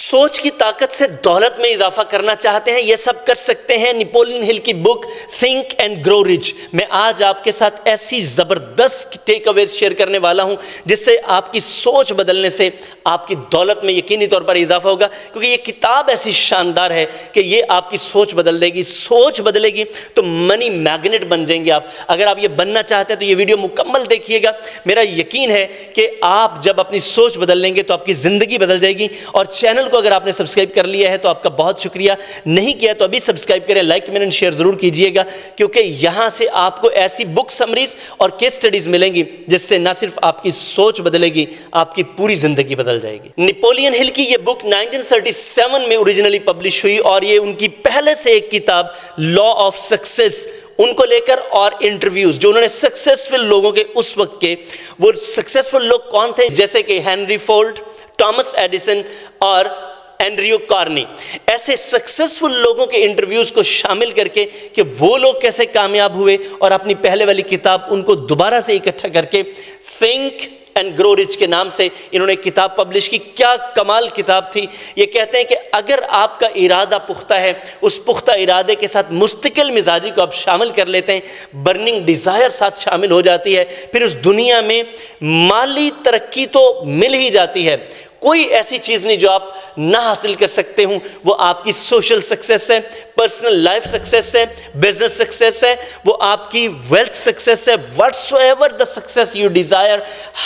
سوچ کی طاقت سے دولت میں اضافہ کرنا چاہتے ہیں، یہ سب کر سکتے ہیں۔ نیپولین ہل کی بک تھنک اینڈ گرو رچ میں آج آپ کے ساتھ ایسی زبردست ٹیک اویز شیئر کرنے والا ہوں جس سے آپ کی سوچ بدلنے سے آپ کی دولت میں یقینی طور پر اضافہ ہوگا، کیونکہ یہ کتاب ایسی شاندار ہے کہ یہ آپ کی سوچ بدل دے گی۔ سوچ بدلے گی تو منی میگنیٹ بن جائیں گے آپ۔ اگر آپ یہ بننا چاہتے ہیں تو یہ ویڈیو مکمل دیکھیے گا۔ میرا یقین ہے کہ آپ جب اپنی سوچ بدل لیں گے تو آپ کی زندگی بدل جائے گی۔ اور چینل کو اگر آپ نے سبسکرائب کر لیا ہے تو آپ کا بہت شکریہ، نہیں کیا تو ابھی سبسکرائب کریں، لائک کمنٹ شیئر ضرور کیجئے گا، کیونکہ یہاں سے آپ کو ایسی بک سمریز اور کیس سٹڈیز ملیں گی جس سے نہ صرف آپ کی سوچ بدلے گی، آپ کی پوری زندگی بدل جائے گی۔ نیپولین ہل کی یہ بک 1937 میں اوریجنلی پبلش ہوئی اور یہ ان کی پہلے سے ایک کتاب لا آف سکسیس ان کو لے کر اور انٹرویوز جو انہوں نے سکسیسفل لوگوں کے اس وقت کے، وہ سکسیسفل لوگ کون تھے، جیسے کہ ہنری فورڈ، ٹامس ایڈیسن اور اینڈریو کارنی، ایسے سکسیسفل لوگوں کے انٹرویوز کو شامل کر کے کہ وہ لوگ کیسے کامیاب ہوئے، اور اپنی پہلے والی کتاب ان کو دوبارہ سے اکٹھا کر کے تھنک اینڈ گرو رچ کے نام سے انہوں نے کتاب پبلش کی۔ کیا کمال کتاب تھی! یہ کہتے ہیں کہ اگر آپ کا ارادہ پختہ ہے، اس پختہ ارادے کے ساتھ مستقل مزاجی کو آپ شامل کر لیتے ہیں، برننگ ڈیزائر ساتھ شامل ہو جاتی ہے، پھر اس دنیا میں مالی ترقی تو مل ہی جاتی ہے۔ کوئی ایسی چیز نہیں جو آپ نہ حاصل کر سکتے ہوں، وہ آپ کی سوشل سکسیس ہے، پرسنل لائف سکسیس ہے، بزنس سکسیس ہے، وہ آپ کی ویلتھ سکسیس ہے، whatsoever the success you desire،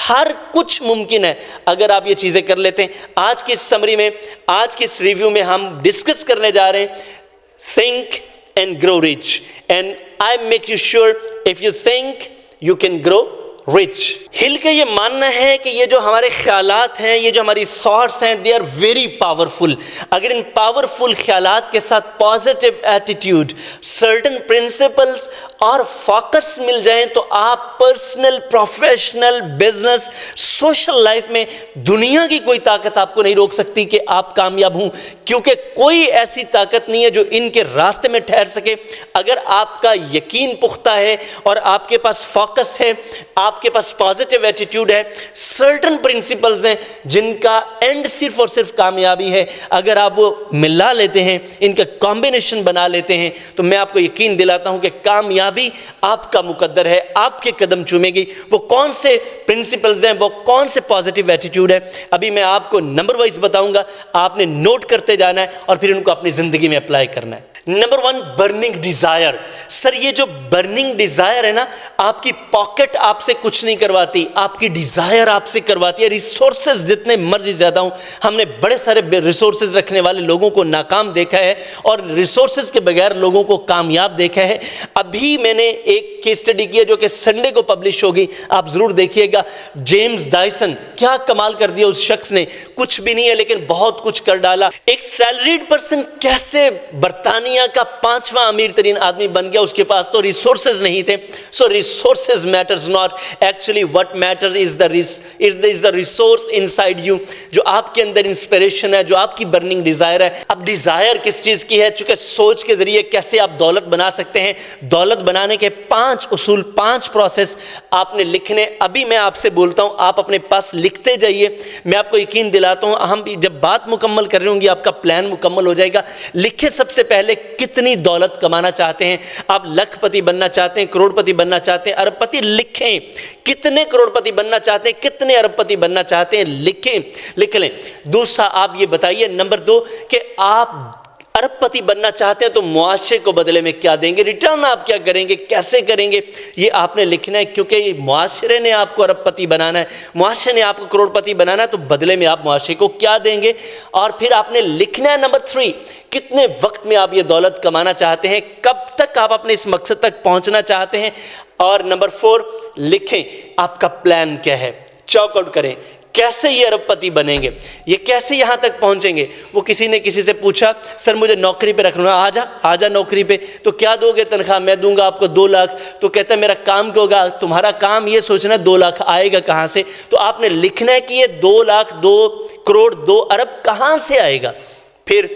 ہر کچھ ممکن ہے اگر آپ یہ چیزیں کر لیتے ہیں۔ آج کی اس سمری میں، آج کی اس ریویو میں ہم ڈسکس کرنے جا رہے ہیں think and grow rich and I make you sure if you think you can grow rich۔ ہل کا یہ ماننا ہے کہ یہ جو ہمارے خیالات ہیں، یہ جو ہماری تھاٹس ہیں، they are very powerful۔ اگر ان پاورفل خیالات کے ساتھ پازیٹیو ایٹیٹیوڈ، سرٹن پرنسپلز اور فوکس مل جائیں تو آپ personal, professional, business, social life میں دنیا کی کوئی طاقت آپ کو نہیں روک سکتی کہ آپ کامیاب ہوں، کیونکہ کوئی ایسی طاقت نہیں ہے جو ان کے راستے میں ٹھہر سکے۔ اگر آپ کا یقین پختہ ہے اور آپ کے پاس فوکس ہے، آپ کے پاس پازیٹیو ایٹیٹیوڈ ہے، سرٹن پرنسپلز ہیں جن کا اینڈ صرف اور صرف کامیابی ہے، اگر آپ وہ ملا لیتے ہیں، ان کا کمبینیشن بنا لیتے ہیں، تو میں آپ کو یقین دلاتا ہوں کہ کامیابی آپ کا مقدر ہے، آپ کے قدم چومے گی۔ وہ کون سے پرنسپلز ہیں، وہ کون سے پازیٹیو ایٹیٹیوڈ ہے، ابھی میں آپ کو نمبر وائز بتاؤں گا، آپ نے نوٹ کرتے جانا ہے اور پھر ان کو اپنی زندگی میں اپلائی کرنا ہے۔ Number 1، burning Dzire. سر یہ جو برننگ ڈیزائر ہے نا، آپ کی پاکٹ آپ سے کچھ نہیں کرواتی، آپ کی ڈیزائر آپ سے کرواتی ہے۔ ریسورسز جتنے مرضی زیادہ ہوں، ہم نے بڑے سارے ریسورسز رکھنے والے لوگوں کو ناکام دیکھا ہے اور ریسورسز کے بغیر لوگوں کو کامیاب دیکھا ہے۔ ابھی میں نے ایک کیس سٹڈی کی ہے جو کہ سنڈے کو پبلش ہوگی، آپ ضرور دیکھیے گا۔ جیمز ڈائسن، کیا کمال کر دیا اس شخص نے، کچھ بھی نہیں ہے لیکن بہت کچھ کر ڈالا۔ ایک سیلریڈ پرسن کیسے برطانیہ کا 5واں امیر ترین آدمی بن گیا، اس کے پاس تو ریسورسز نہیں تھے۔ So resources matters not, actually what matters is the resource inside you، جو آپ کے اندر انسپریشن ہے، جو آپ کی برننگ ڈیزائر ہے۔ اب ڈیزائر کس چیز کی ہے؟ چونکہ سوچ کے ذریعے کیسے آپ دولت بنا سکتے ہیں، دولت بنانے کے 5 اصول، 5 پروسیس آپ نے لکھنے۔ ابھی میں آپ سے بولتا ہوں، آپ اپنے پاس لکھتے جائیے، میں آپ کو یقین دلاتا ہوں ہم جب بات مکمل کر رہے ہوں گی آپ کا پلان مکمل ہو جائے گا۔ لکھیں سب سے پہلے کتنی دولت کمانا چاہتے ہیں، آپ لاکھ پتی بننا چاہتے ہیں، کروڑ پتی بننا چاہتے ہیں، ارب پتی، لکھیں کتنے کروڑ پتی بننا چاہتے ہیں، کتنے ارب پتی بننا چاہتے ہیں، لکھیں، لکھ لیں۔ دوسرا آپ یہ بتائیے، نمبر 2، کہ آپ ارب پتی بننا چاہتے ہیں تو معاشرے کو بدلے میں کیا دیں گے، ریٹرن آپ کیا کریں گے، کیسے کریں گے، یہ آپ نے لکھنا ہے، کیونکہ معاشرے نے آپ کو ارب پتی بنانا ہے، معاشرے نے آپ کو کروڑ پتی بنانا ہے، تو بدلے میں آپ معاشرے کو کیا دیں گے۔ اور پھر آپ نے لکھنا ہے نمبر 3، کتنے وقت میں آپ یہ دولت کمانا چاہتے ہیں، کب تک آپ اپنے اس مقصد تک پہنچنا چاہتے ہیں۔ اور نمبر 4 لکھیں آپ کا پلان کیا ہے، چاک آؤٹ کریں، کیسے یہ ارب پتی بنیں گے، یہ کیسے یہاں تک پہنچیں گے۔ وہ کسی نے کسی سے پوچھا، سر مجھے نوکری پہ رکھنا، آ جا نوکری پہ، تو کیا دو گے تنخواہ؟ میں دوں گا آپ کو 2 لاکھ۔ تو کہتا ہے میرا کام کیا ہوگا؟ تمہارا کام یہ سوچنا 2 لاکھ آئے گا کہاں سے۔ تو آپ نے لکھنا ہے کہ یہ 2 لاکھ، 2 کروڑ، 2 ارب کہاں سے آئے گا۔ پھر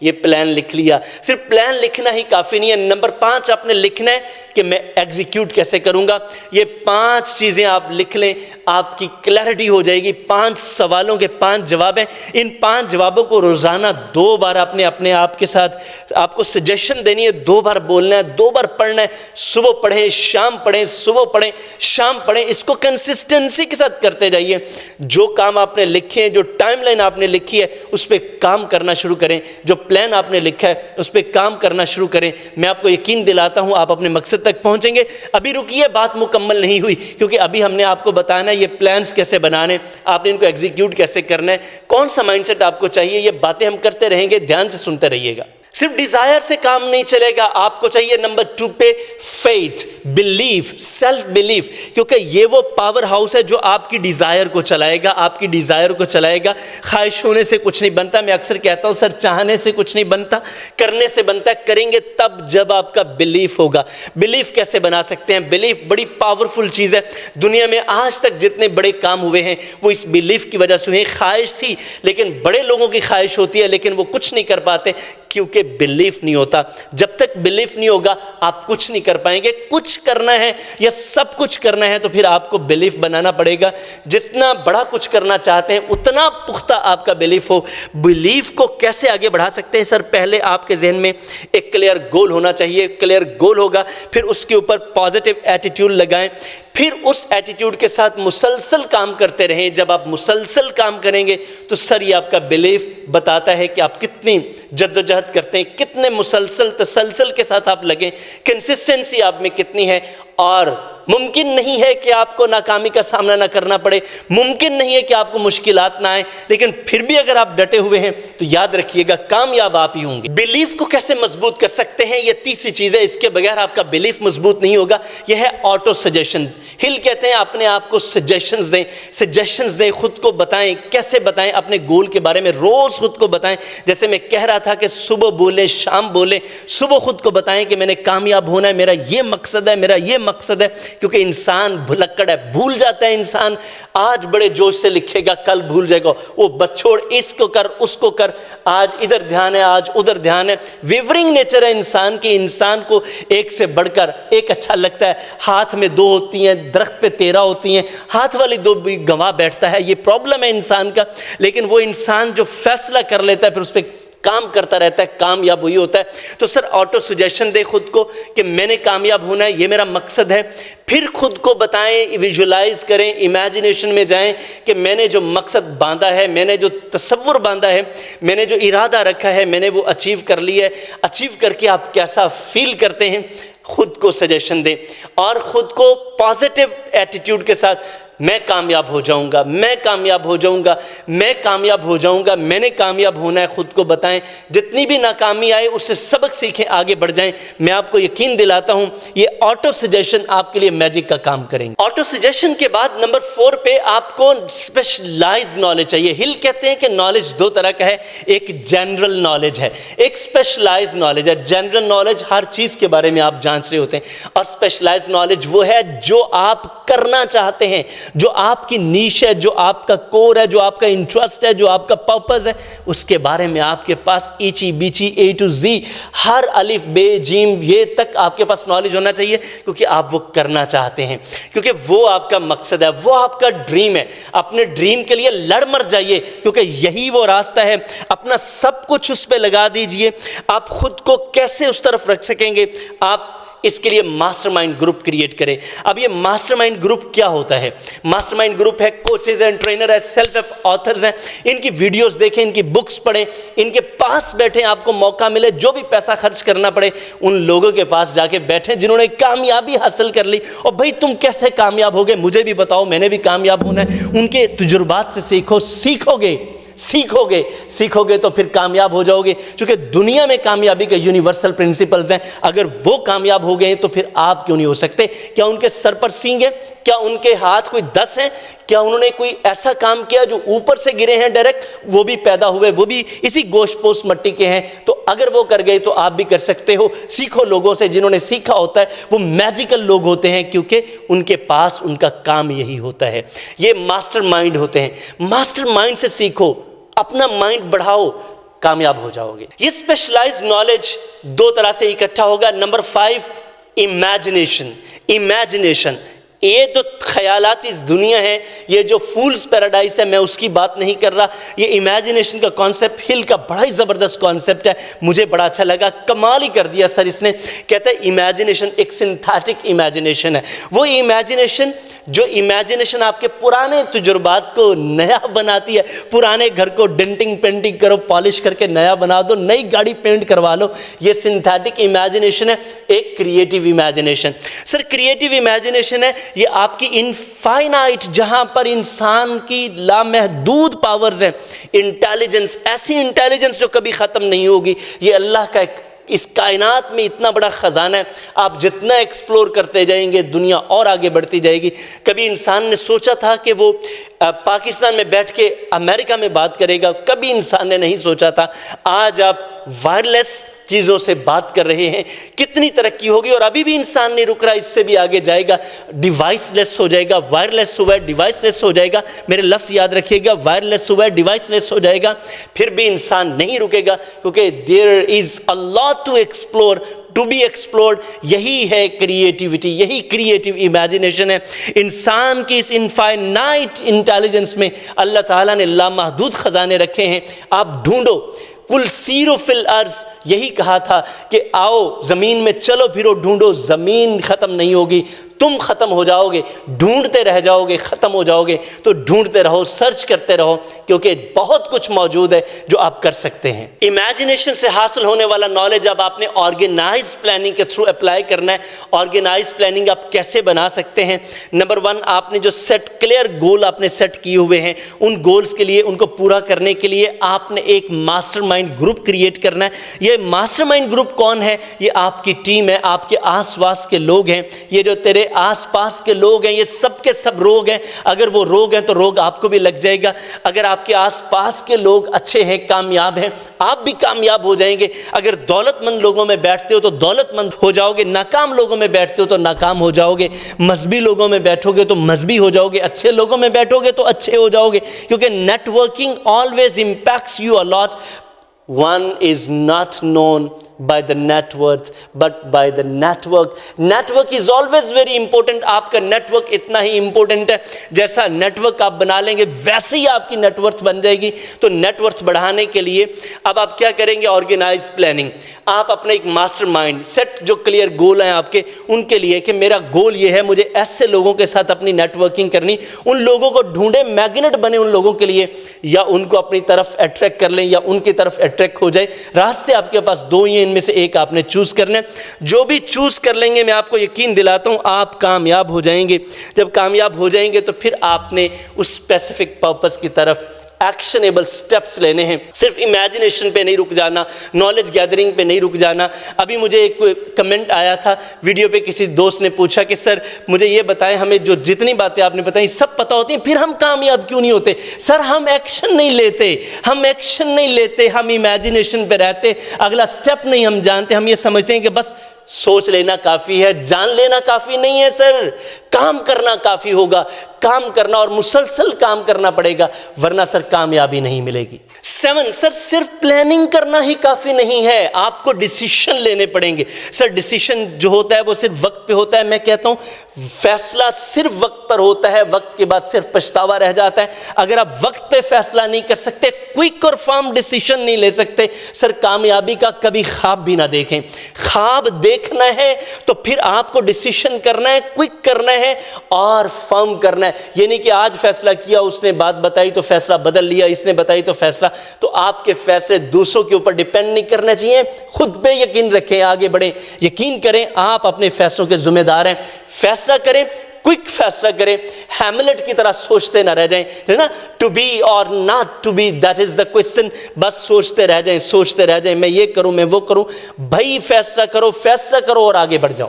یہ پلان لکھ لیا. صرف پلان لکھنا ہی کافی نہیں ہے. نمبر 5 آپ نے لکھنا ہے کہ میں ایگزیکیوٹ کیسے کروں گا. یہ 5 چیزیں آپ لکھ لیں, آپ کی کلیئرٹی ہو جائے گی. 5 سوالوں کے 5 جواب ہیں. ان 5 جوابوں کو روزانہ 2 بار آپ نے اپنے آپ کے ساتھ آپ کو سجیشن دینی ہے. 2 بار بولنا ہے, 2 بار پڑھنا ہے. صبح پڑھیں, شام پڑھیں, صبح پڑھیں, شام پڑھیں. اس کو کنسسٹنسی کے ساتھ کرتے جائیے. جو کام آپ نے لکھے ہیں, جو ٹائم لائن آپ نے لکھی ہے, اس پہ کام کرنا شروع کریں. جو پلان آپ نے لکھا ہے اس پہ کام کرنا شروع کریں. میں آپ کو یقین دلاتا ہوں آپ اپنے مقصد تک پہنچیں گے. ابھی رکیے, بات مکمل نہیں ہوئی, کیونکہ ابھی ہم نے آپ کو بتانا ہے یہ پلانز کیسے بنانے, آپ نے ان کو ایگزیکیوٹ کیسے کرنا ہے, کون سا مائنڈ سیٹ آپ کو چاہیے. یہ باتیں ہم کرتے رہیں گے, دھیان سے سنتے رہیے گا. صرف ڈیزائر سے کام نہیں چلے گا, آپ کو چاہیے نمبر 2 پہ فیتھ, بلیف, سیلف بلیف, کیونکہ یہ وہ پاور ہاؤس ہے جو آپ کی ڈیزائر کو چلائے گا, آپ کی ڈیزائر کو چلائے گا. خواہش ہونے سے کچھ نہیں بنتا. میں اکثر کہتا ہوں سر چاہنے سے کچھ نہیں بنتا, کرنے سے بنتا ہے. کریں گے تب جب آپ کا بلیف ہوگا. بلیف کیسے بنا سکتے ہیں؟ بلیف بڑی پاورفل چیز ہے. دنیا میں آج تک جتنے بڑے کام ہوئے ہیں وہ اس بلیف کی وجہ سے ہوئے. خواہش تھی, لیکن بڑے لوگوں کی خواہش ہوتی ہے لیکن وہ کچھ نہیں کر پاتے کیونکہ بلیف نہیں ہوتا. جب تک بلیف نہیں ہوگا آپ کچھ نہیں کر پائیں گے. کچھ کرنا ہے یا سب کچھ کرنا ہے تو پھر آپ کو بلیف بنانا پڑے گا. جتنا بڑا کچھ کرنا چاہتے ہیں اتنا پختہ آپ کا بلیف ہو. بلیف کو کیسے آگے بڑھا سکتے ہیں سر؟ پہلے آپ کے ذہن میں ایک کلیئر گول ہونا چاہیے. کلیئر گول ہوگا, پھر اس کے اوپر پازیٹیو ایٹیٹیوڈ لگائیں, پھر اس ایٹیٹیوڈ کے ساتھ مسلسل کام کرتے رہیں. جب آپ مسلسل کام کریں گے تو سر یہ آپ کا بلیف بتاتا ہے کہ آپ کتنی جدوجہد کرتے ہیں, کتنے مسلسل تسلسل کے ساتھ آپ لگیں, کنسسٹنسی آپ میں کتنی ہے. اور ممکن نہیں ہے کہ آپ کو ناکامی کا سامنا نہ کرنا پڑے, ممکن نہیں ہے کہ آپ کو مشکلات نہ آئیں, لیکن پھر بھی اگر آپ ڈٹے ہوئے ہیں تو یاد رکھیے گا کامیاب آپ ہی ہوں گے. بلیف کو کیسے مضبوط کر سکتے ہیں؟ یہ تیسری چیز ہے, اس کے بغیر آپ کا بلیف مضبوط نہیں ہوگا. یہ ہے آٹو سجیشن. ہل کہتے ہیں اپنے آپ کو سجیشنز دیں, سجیشنز دیں, خود کو بتائیں. کیسے بتائیں؟ اپنے گول کے بارے میں روز خود کو بتائیں. جیسے میں کہہ رہا تھا کہ صبح بولیں, شام بولیں. صبح خود کو بتائیں کہ میں نے کامیاب ہونا ہے, میرا یہ مقصد ہے, میرا یہ مقصد ہے. کیونکہ انسان بھلکڑ ہے, بھول جاتا ہے. انسان آج بڑے جوش سے لکھے گا, کل بھول جائے گا. وہ بس چھوڑ, اس کو کر, اس کو کر, آج ادھر دھیان ہے, آج ادھر دھیان ہے. ویورنگ نیچر ہے انسان کی. انسان کو ایک سے بڑھ کر ایک اچھا لگتا ہے. ہاتھ میں 2 ہوتی ہیں, درخت پہ 13 ہوتی ہیں, ہاتھ والی 2 بھی گنوا بیٹھتا ہے. یہ پرابلم ہے انسان کا. لیکن وہ انسان جو فیصلہ کر لیتا ہے پھر اس پہ کام کرتا رہتا ہے, کامیاب وہی ہوتا ہے. تو سر آٹو سجیشن دے خود کو کہ میں نے کامیاب ہونا ہے, یہ میرا مقصد ہے. پھر خود کو بتائیں, ویژولائز کریں, امیجنیشن میں جائیں کہ میں نے جو مقصد باندھا ہے, میں نے جو تصور باندھا ہے, میں نے جو ارادہ رکھا ہے, میں نے وہ اچیو کر لی ہے. اچیو کر کے آپ کیسا فیل کرتے ہیں, خود کو سجیشن دیں. اور خود کو پازیٹیو ایٹیٹیوڈ کے ساتھ میں کامیاب ہو جاؤں گا, میں کامیاب ہو جاؤں گا, میں کامیاب ہو جاؤں گا, میں نے کامیاب ہونا ہے, خود کو بتائیں. جتنی بھی ناکامی آئے اس سے سبق سیکھیں, آگے بڑھ جائیں. میں آپ کو یقین دلاتا ہوں یہ آٹو سجیشن آپ کے لیے میجک کا کام کریں گے. آٹو سجیشن کے بعد نمبر 4 پہ آپ کو اسپیشلائزڈ نالج چاہیے. ہل کہتے ہیں کہ نالج 2 طرح کا ہے, ایک جنرل نالج ہے, ایک اسپیشلائزڈ نالج ہے. جنرل نالج ہر چیز کے بارے میں آپ جانچ رہے ہوتے ہیں, اور اسپیشلائزڈ نالج وہ ہے جو آپ کرنا چاہتے ہیں, جو آپ کی نیش ہے, جو آپ کا کور ہے, جو آپ کا انٹرسٹ ہے, جو آپ کا پرپز ہے, اس کے بارے میں آپ کے پاس ایچی بیچی اے ٹو زی ہر الف بے جیم یہ تک آپ کے پاس نالج ہونا چاہیے. کیونکہ آپ وہ کرنا چاہتے ہیں, کیونکہ وہ آپ کا مقصد ہے, وہ آپ کا ڈریم ہے. اپنے ڈریم کے لیے لڑ مر جائیے, کیونکہ یہی وہ راستہ ہے. اپنا سب کچھ اس پہ لگا دیجئے. آپ خود کو کیسے اس طرف رکھ سکیں گے؟ آپ اس کے لیے ماسٹر مائنڈ گروپ کریٹ کریں. اب یہ ماسٹر مائنڈ گروپ کیا ہوتا ہے؟ ماسٹر مائنڈ گروپ ہے کوچز ہیں, ٹرینر ہیں, سیلف ہیلپ آتھرز ہیں. ان کی ویڈیوز دیکھیں, ان کی بکس پڑھیں, ان کے پاس بیٹھیں. آپ کو موقع ملے جو بھی پیسہ خرچ کرنا پڑے ان لوگوں کے پاس جا کے بیٹھیں جنہوں نے کامیابی حاصل کر لی. اور بھائی تم کیسے کامیاب ہو گئے مجھے بھی بتاؤ, میں نے بھی کامیاب ہونا ہے. ان کے تجربات سے سیکھو گے تو پھر کامیاب ہو جاؤ گے. چونکہ دنیا میں کامیابی کے یونیورسل پرنسپلز ہیں. اگر وہ کامیاب ہو گئے تو پھر آپ کیوں نہیں ہو سکتے؟ کیا ان کے سر پر سینگ ہے؟ کیا ان کے ہاتھ کوئی 10 ہیں؟ کیا انہوں نے کوئی ایسا کام کیا جو اوپر سے گرے ہیں ڈائریکٹ؟ وہ بھی پیدا ہوئے, وہ بھی اسی گوشت پوست مٹی کے ہیں. تو اگر وہ کر گئے تو آپ بھی کر سکتے ہو. سیکھو لوگوں سے جنہوں نے سیکھا ہوتا ہے. وہ میجیکل لوگ ہوتے ہیں کیونکہ ان کے پاس ان کا کام یہی ہوتا ہے. یہ ماسٹر مائنڈ ہوتے ہیں. ماسٹر مائنڈ سے سیکھو, اپنا مائنڈ بڑھاؤ. کامیاب ہو جاؤ گے۔ یہ اسپیشلائز نالج دو طرح سے اکٹھا ہوگا۔ نمبر 5 امیجنیشن، یہ تو خیالاتی اس دنیا ہے، یہ جو فولز پیراڈائز ہے میں اس کی بات نہیں کر رہا، یہ امیجنیشن کا کانسیپٹ ہل کا بڑا ہی زبردست کانسیپٹ ہے، مجھے بڑا اچھا لگا، کمال ہی کر دیا سر اس نے۔ کہتا ہے امیجنیشن ایک سنتھیٹک امیجنیشن ہے، وہ امیجنیشن آپ کے پرانے تجربات کو نیا بناتی ہے۔ پرانے گھر کو ڈینٹنگ پینٹنگ کرو، پالش کر کے نیا بنا دو، نئی گاڑی پینٹ کروا لو، یہ سنتھیٹک امیجنیشن ہے۔ ایک کریٹیو امیجنیشن، سر کریٹیو امیجنیشن ہے یہ آپ کی انفائنائٹ، جہاں پر انسان کی لامحدود پاورز ہیں، انٹیلیجنس، ایسی انٹیلیجنس جو کبھی ختم نہیں ہوگی، یہ اللہ کا ایک اس کائنات میں اتنا بڑا خزانہ ہے، آپ جتنا ایکسپلور کرتے جائیں گے دنیا اور آگے بڑھتی جائے گی۔ کبھی انسان نے سوچا تھا کہ وہ پاکستان میں بیٹھ کے امریکہ میں بات کرے گا؟ کبھی انسان نے نہیں سوچا تھا۔ آج آپ وائرلیس چیزوں سے بات کر رہے ہیں، کتنی ترقی ہوگی، اور ابھی بھی انسان نہیں رک رہا، اس سے بھی آگے جائے گا، ڈیوائس لیس ہو جائے گا، وائرلیس ہوا ہے ڈیوائس لیس ہو جائے گا، میرے لفظ یاد رکھیے گا، وائرلیس ہوا ہے ڈیوائس لیس ہو جائے گا، پھر بھی انسان نہیں رکے گا، کیونکہ دیر از a lot to explore, to be explored۔ یہی ہے کریٹیوٹی، یہی کریٹیو امیجنیشن ہے۔ انسان کی اس انفائنائٹ انٹیلیجنس میں اللہ تعالیٰ نے لامحدود خزانے رکھے ہیں، آپ ڈھونڈو۔ کل سیرو فی الارض، یہی کہا تھا کہ آؤ زمین میں چلو پھرو ڈھونڈو، زمین ختم نہیں ہوگی، تم ختم ہو جاؤ گے، ڈھونڈتے رہ جاؤ گے، ختم ہو جاؤ گے، تو ڈھونڈتے رہو، سرچ کرتے رہو، کیونکہ بہت کچھ موجود ہے جو آپ کر سکتے ہیں۔ امیجنیشن سے حاصل ہونے والا نالج اب آپ نے آرگنائز پلاننگ کے تھرو اپلائی کرنا ہے۔ آرگنائز پلاننگ آپ کیسے بنا سکتے ہیں؟ نمبر 1، آپ نے جو کلیئر گول آپ نے سیٹ کیے ہوئے ہیں، ان گولز کے لیے، ان کو پورا کرنے کے لیے آپ نے ایک ماسٹر مائنڈ گروپ کریٹ کرنا ہے۔ یہ ماسٹر مائنڈ گروپ کون ہے؟ یہ آپ کی ٹیم ہے، آپ کے آس پاس کے لوگ ہیں، یہ جو تیرے آس پاس کے لوگ ہیں، یہ سب کے سب روگ ہیں۔ اگر وہ روگ ہیں تو روگ آپ کو بھی لگ جائے گا۔ اگر آپ کے آس پاس کے لوگ اچھے ہیں، کامیاب ہیں، آپ بھی کامیاب ہو جائیں گے۔ اگر دولت مند لوگوں میں بیٹھتے ہو تو دولت مند ہو جاؤ گے، ناکام لوگوں میں بیٹھتے ہو تو ناکام ہو جاؤ گے، مذہبی لوگوں میں بیٹھو گے تو مذہبی ہو جاؤ گے، اچھے لوگوں میں بیٹھو گے تو اچھے ہو جاؤ گے، کیونکہ networking always impacts you a lot۔ One is not known by the net worth but by the network۔ network is always very important۔ آپ کا نیٹ ورک اتنا ہی امپورٹنٹ ہے، جیسا نیٹ ورک آپ بنا لیں گے ویسے ہی آپ کی نیٹ ورتھ بن جائے گی۔ تو نیٹ ورتھ بڑھانے کے لیے اب آپ کیا کریں گے؟ Organise planning. آپ اپنے ایک master mindset clear goal ہیں آپ کے، ان کے لیے کہ میرا گول یہ ہے، مجھے ایسے لوگوں کے ساتھ اپنی نیٹ ورکنگ کرنی، ان لوگوں کو ڈھونڈیں، میگنیٹ بنے ان لوگوں کے لیے، یا ان کو اپنی طرف اٹریکٹ کر لیں یا ان کی طرف اٹریکٹ ہو جائے۔ راستے آپ کے پاس دو ہی ہیں، ان میں سے ایک آپ نے چوز کرنا ہے۔ جو بھی چوز کر لیں گے، میں آپ کو یقین دلاتا ہوں آپ کامیاب ہو جائیں گے۔ جب کامیاب ہو جائیں گے تو پھر آپ نے اس اسپیسیفک پرپس کی طرف ایکشنیبل سٹیپس لینے ہیں۔ صرف امیجنیشن پہ نہیں رک جانا، نالج گیدرنگ پہ نہیں رک جانا۔ ابھی مجھے ایک کمنٹ آیا تھا ویڈیو پہ، کسی دوست نے پوچھا کہ سر مجھے یہ بتائیں، ہمیں جو جتنی باتیں آپ نے بتائیں سب پتہ ہوتی ہیں، پھر ہم کامیاب کیوں نہیں ہوتے؟ سر ہم ایکشن نہیں لیتے، ہم ایکشن نہیں لیتے، ہم امیجنیشن پہ رہتے، اگلا سٹیپ نہیں ہم جانتے، ہم یہ سمجھتے ہیں کہ بس سوچ لینا کافی ہے، جان لینا کافی نہیں ہے سر، کام کرنا کافی ہوگا، کام کرنا اور مسلسل کام کرنا پڑے گا، ورنہ سر کامیابی نہیں ملے گی۔ 7، سر صرف پلاننگ کرنا ہی کافی نہیں ہے، آپ کو ڈیسیشن لینے پڑیں گے۔ سر ڈیسیشن جو ہوتا ہے وہ صرف وقت پہ ہوتا ہے، میں کہتا ہوں فیصلہ صرف وقت پر ہوتا ہے، وقت کے بعد صرف پچھتاوا رہ جاتا ہے۔ اگر آپ وقت پہ فیصلہ نہیں کر سکتے، کوئک اور فارم ڈیسیشن نہیں لے سکتے، سر کامیابی کا کبھی خواب بھی نہ دیکھیں۔ خواب دیکھنا ہے تو پھر آپ کو ڈیسیشن کرنا ہے، کوئک کرنا ہے اور فرم کرنا ہے۔ یہ نہیں کہ آج فیصلہ کیا، اس نے بات بتائی تو فیصلہ بدل لیا، اس نے بتائی تو فیصلہ، تو آپ کے فیصلے دوسروں کے اوپر ڈیپینڈ نہیں کرنا چاہیے۔ خود پہ یقین رکھیں، آگے بڑھیں، یقین کریں آپ اپنے فیصلوں کے ذمہ دار ہیں۔ فیصلہ کریں، کوئک فیصلہ کریں، ہیملٹ کی طرح سوچتے نہ رہ جائیں، ہے نا، ٹو بی اور not to be, that is the question. بس سوچتے رہ جائیں، سوچتے رہ جائیں، میں یہ کروں، میں وہ کروں۔ بھائی فیصلہ کرو، فیصلہ کرو اور آگے بڑھ جاؤ۔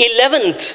11th,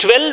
12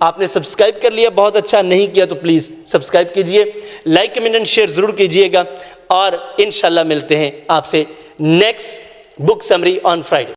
آپ نے سبسکرائب کر لیا بہت اچھا، نہیں کیا تو پلیز سبسکرائب کیجئے، لائک کمنٹ اینڈ شیئر ضرور کیجئے گا، اور انشاءاللہ ملتے ہیں آپ سے next book summary on Friday.